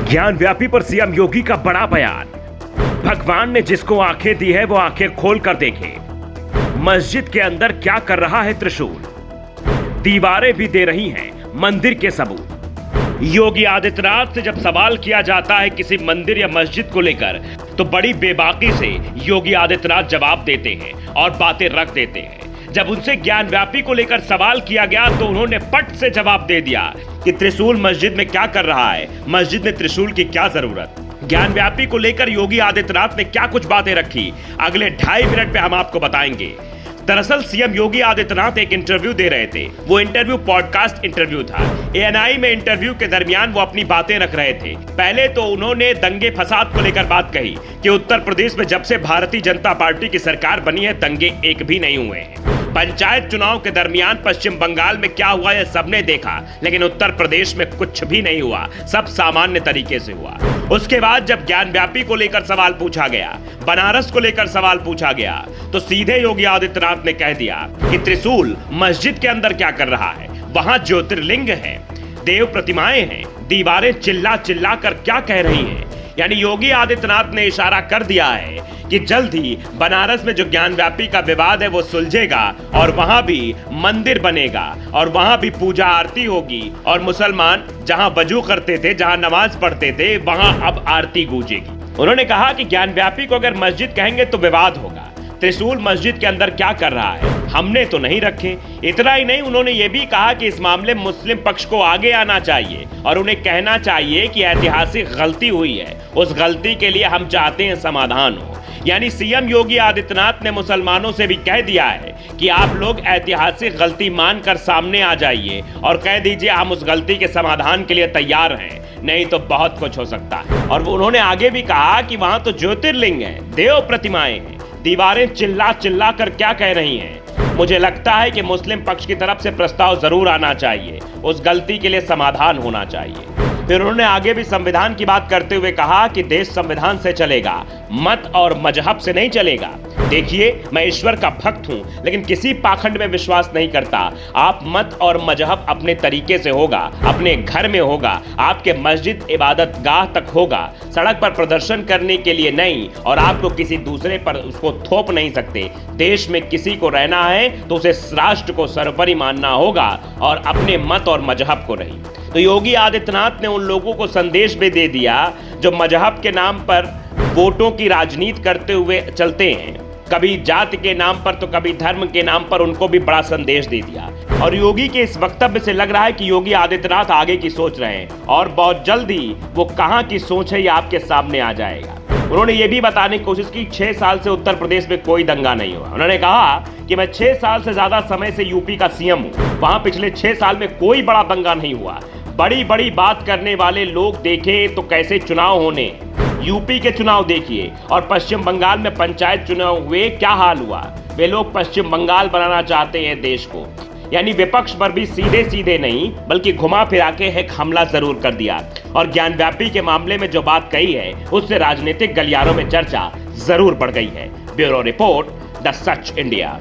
ज्ञान व्यापी पर सीएम योगी का बड़ा बयान। भगवान ने जिसको आंखें दी है वो आंखें खोल कर देखे। मस्जिद के अंदर क्या कर रहा है त्रिशूल, दीवारें भी दे रही हैं मंदिर के सबूत। योगी आदित्यनाथ से जब सवाल किया जाता है किसी मंदिर या मस्जिद को लेकर तो बड़ी बेबाकी से योगी आदित्यनाथ जवाब देते हैं और बातें रख देते हैं। जब उनसे ज्ञान व्यापी को लेकर सवाल किया गया तो उन्होंने पट से जवाब दे दिया कि त्रिशूल मस्जिद में क्या कर रहा है, मस्जिद में त्रिशूल की क्या जरूरत। ज्ञान व्यापी को लेकर योगी आदित्यनाथ ने क्या कुछ बातें रखी, अगले 2.5 मिनट में हम आपको बताएंगे। दरअसल सीएम योगी आदित्यनाथ एक इंटरव्यू दे रहे थे। वो इंटरव्यू पॉडकास्ट इंटरव्यू था। एएनआई में इंटरव्यू के दरमियान वो अपनी बातें रख रहे थे। पहले तो उन्होंने दंगे फसाद को लेकर बात कही कि उत्तर प्रदेश में जब से भारतीय जनता पार्टी की सरकार बनी है दंगे एक भी नहीं हुए हैं। पंचायत चुनाव के दरमियान पश्चिम बंगाल में क्या हुआ यह सबने देखा, लेकिन उत्तर प्रदेश में कुछ भी नहीं हुआ, सब सामान्य तरीके से हुआ। उसके बाद जब ज्ञान व्यापी को लेकर सवाल पूछा गया, बनारस को लेकर सवाल पूछा गया, तो सीधे योगी आदित्यनाथ ने कह दिया कि त्रिशूल मस्जिद के अंदर क्या कर रहा है, वहां ज्योतिर्लिंग है, देव प्रतिमाएं हैं, दीवारें चिल्ला चिल्ला कर क्या कह रही हैं। यानी योगी आदित्यनाथ ने इशारा कर दिया है कि जल्द ही बनारस में जो ज्ञान व्यापी का विवाद है वो सुलझेगा और वहां भी मंदिर बनेगा और वहां भी पूजा आरती होगी और मुसलमान जहां वजू करते थे, जहां नमाज पढ़ते थे, वहां अब आरती गूंजेगी। उन्होंने कहा कि ज्ञान व्यापी को अगर मस्जिद कहेंगे तो विवाद होगा। त्रिशूल मस्जिद के अंदर क्या कर रहा है, हमने तो नहीं रखे। इतना ही नहीं, उन्होंने ये भी कहा कि इस मामले में मुस्लिम पक्ष को आगे आना चाहिए और उन्हें कहना चाहिए कि ऐतिहासिक गलती हुई है, उस गलती के लिए हम चाहते हैं समाधान हो। यानी सीएम योगी आदित्यनाथ ने मुसलमानों से भी कह दिया है कि आप लोग ऐतिहासिक गलती मानकर सामने आ जाइए और कह दीजिए हम उस गलती के समाधान के लिए तैयार हैं, नहीं तो बहुत कुछ हो सकता है। और उन्होंने आगे भी कहा कि वहां तो ज्योतिर्लिंग है, देव प्रतिमाएं हैं, दीवारें चिल्ला चिल्ला कर क्या कह रही हैं। मुझे लगता है कि मुस्लिम पक्ष की तरफ से प्रस्ताव जरूर आना चाहिए, उस गलती के लिए समाधान होना चाहिए। फिर उन्होंने आगे भी संविधान की बात करते हुए कहा कि देश संविधान से चलेगा, मत और मजहब से नहीं चलेगा। देखिए, मैं ईश्वर का भक्त हूं लेकिन किसी पाखंड में विश्वास नहीं करता। आप मत और मजहब अपने तरीके से होगा, अपने घर में होगा, आपके मस्जिद इबादत गाह तक होगा, सड़क पर प्रदर्शन करने के लिए नहीं, और आपको किसी दूसरे पर उसको थोप नहीं सकते। देश में किसी को रहना है तो उसे राष्ट्र को सर्वोपरि मानना होगा और अपने मत और मजहब को नहीं। तो योगी आदित्यनाथ ने उन लोगों को संदेश भी दे दिया जो मजहब के नाम पर वोटों की राजनीति करते हुए चलते हैं, कभी जाति के नाम पर तो कभी धर्म के नाम पर, उनको भी बड़ा संदेश दे दिया। और योगी के इस वक्तव्य से लग रहा है कि योगी आदित्यनाथ आगे की सोच रहे हैं और बहुत जल्दी वो कहां की सोच है ये आपके सामने आ जाएगा। उन्होंने ये भी बताने की कोशिश की 6 साल से उत्तर प्रदेश में कोई दंगा नहीं हुआ। उन्होंने कहा कि मैं 6 साल से ज्यादा समय से यूपी का सीएम हूं, वहां पिछले 6 साल में कोई बड़ा दंगा नहीं हुआ। बड़ी बड़ी बात करने वाले लोग देखे तो कैसे चुनाव होने, यूपी के चुनाव देखिए और पश्चिम बंगाल में पंचायत चुनाव हुए, क्या हाल हुआ। वे लोग पश्चिम बंगाल बनाना चाहते हैं देश को। यानी विपक्ष पर भी सीधे सीधे नहीं बल्कि घुमा फिरा के एक हमला जरूर कर दिया। और ज्ञान व्यापी के मामले में जो बात कही है उससे राजनीतिक गलियारों में चर्चा जरूर बढ़ गई है। Bureau report, the such India.